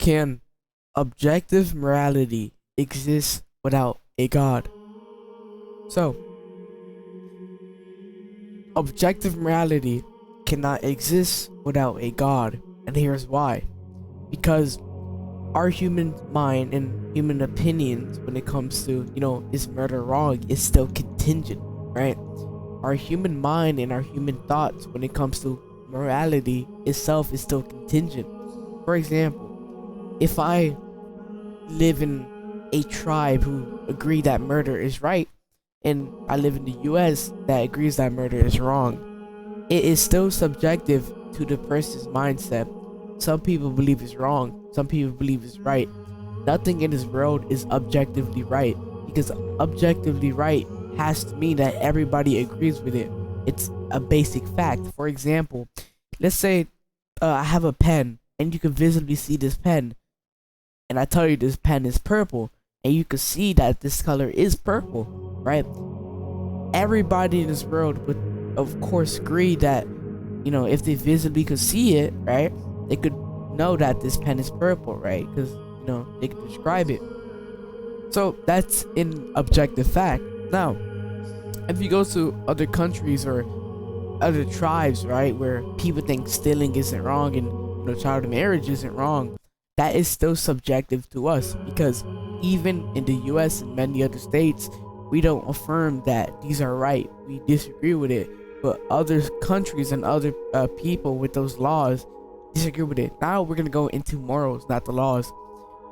Can objective morality exist without a God? So, objective morality cannot exist without a God, and here's why. Because our human mind and human opinions when it comes to, is murder wrong, is still contingent, right? Our human mind and our human thoughts when it comes to morality itself is still contingent. For example, if I live in a tribe who agree that murder is right, and I live in the US that agrees that murder is wrong, it is still subjective to the person's mindset. Some people believe it's wrong, some people believe it's right. Nothing in this world is objectively right, because objectively right has to mean that everybody agrees with it. It's a basic fact. For example, let's say I have a pen and you can visibly see this pen, and I tell you this pen is purple, and you can see that this color is purple, right? Everybody in this world would of course agree that, if they visibly could see it, right, they could know that this pen is purple, right? Because they could describe it. So that's an objective fact. Now, if you go to other countries or other tribes, right, where people think stealing isn't wrong and child marriage isn't wrong, that is still subjective to us, because even in the US and many other states, we don't affirm that these are right. We disagree with it. But other countries and other people with those laws disagree with it. Now we're gonna go into morals, not the laws.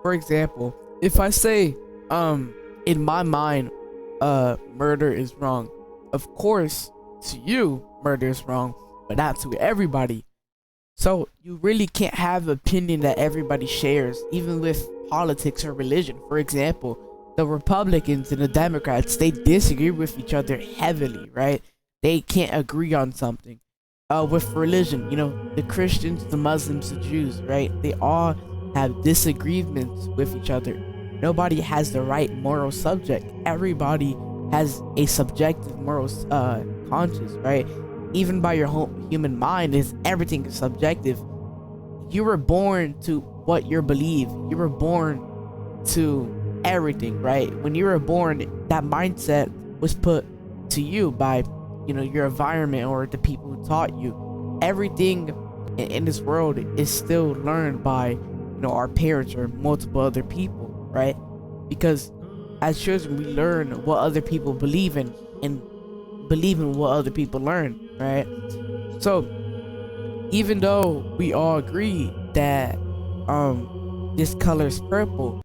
For example, if I say, in my mind, murder is wrong, of course, to you, murder is wrong, but not to everybody. So you really can't have an opinion that everybody shares, even with politics or religion. For example, the Republicans and the Democrats, they disagree with each other heavily, right? They can't agree on something. With religion, the Christians, the Muslims, the Jews, right? They all have disagreements with each other. Nobody has the right moral subject. Everybody has a subjective moral conscience, right? Even by your whole human mind, everything is subjective. You were born to what you believe. You were born to everything, right? When you were born, that mindset was put to you by your environment or the people who taught you. Everything in this world is still learned by our parents or multiple other people, right? Because as children, we learn what other people believe in and believe in what other people learn, right? So even though we all agree that this color is purple,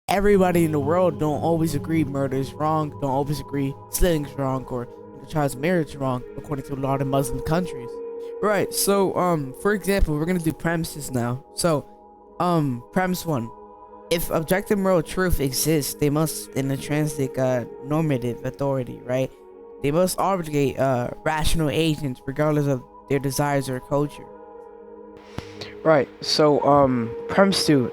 everybody in the world don't always agree murder is wrong, don't always agree stealing is wrong, or child's marriage is wrong, according to a lot of Muslim countries. Right, so for example, we're gonna do premises now. So premise 1: if objective moral truth exists, they must, in intrinsic normative authority, right, they must obligate rational agents regardless of their desires or culture. Right, so premise 2: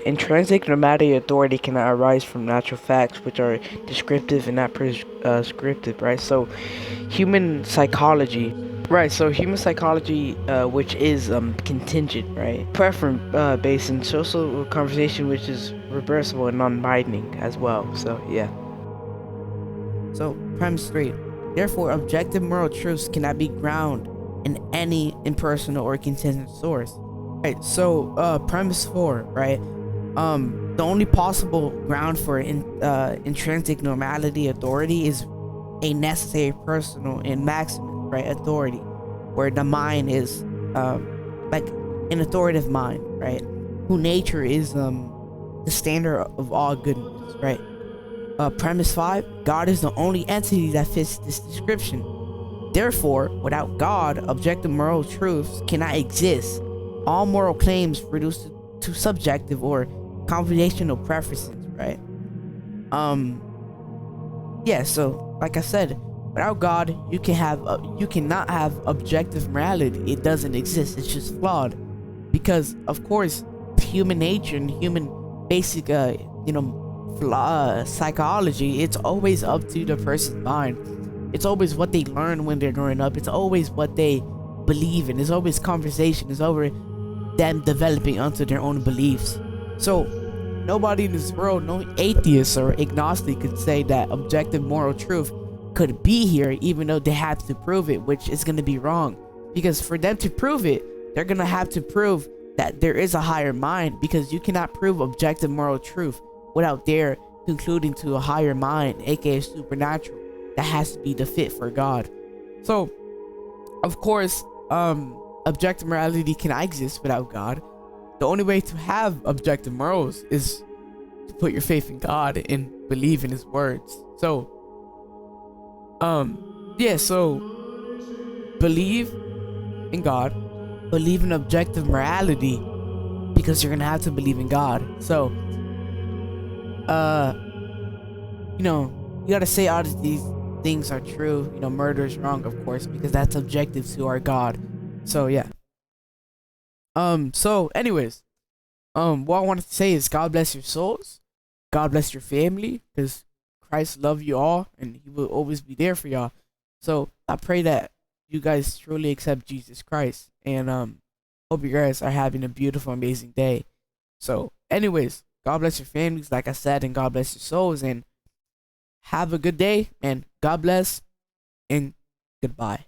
intrinsic normative authority cannot arise from natural facts, which are descriptive and not prescriptive, right? So human psychology, which is contingent, right? Preference based in social conversation, which is reversible and non-binding as well. So yeah. So premise 3: therefore, objective moral truths cannot be grounded in any impersonal or contingent source. Right, so premise 4, right? The only possible ground for intrinsic normality authority is a necessary personal and maximum, right, authority, where the mind is like an authoritative mind, right, who nature is the standard of all goodness, right? Premise 5: God is the only entity that fits this description. Therefore, without God, objective moral truths cannot exist. All moral claims reduced to subjective or conventional preferences, right? Yeah, so like I said, without God, you cannot have objective morality. It doesn't exist. It's just flawed, because of course human nature and human basic psychology, it's always up to the person's mind. It's always what they learn when they're growing up. It's always what they believe in. It's always conversation. It's over them developing onto their own beliefs. So nobody in this world, no atheist or agnostic, could say that objective moral truth could be here, even though they have to prove it, which is going to be wrong. Because for them to prove it, they're going to have to prove that there is a higher mind, because you cannot prove objective moral truth without their concluding to a higher mind, aka supernatural, that has to be the fit for God. So of course, objective morality cannot exist without God. The only way to have objective morals is to put your faith in God and believe in his words. So yeah, so believe in God, believe in objective morality, because you're gonna have to believe in God. So you know, you gotta say all of these things are true. You know, murder is wrong, of course, because that's objective to our God. So yeah. So anyways, what I wanted to say is God bless your souls, God bless your family, because Christ love you all and he will always be there for y'all. So I pray that you guys truly accept Jesus Christ, and hope you guys are having a beautiful, amazing day. So anyways, God bless your families, like I said, and God bless your souls, and have a good day, and God bless, and goodbye.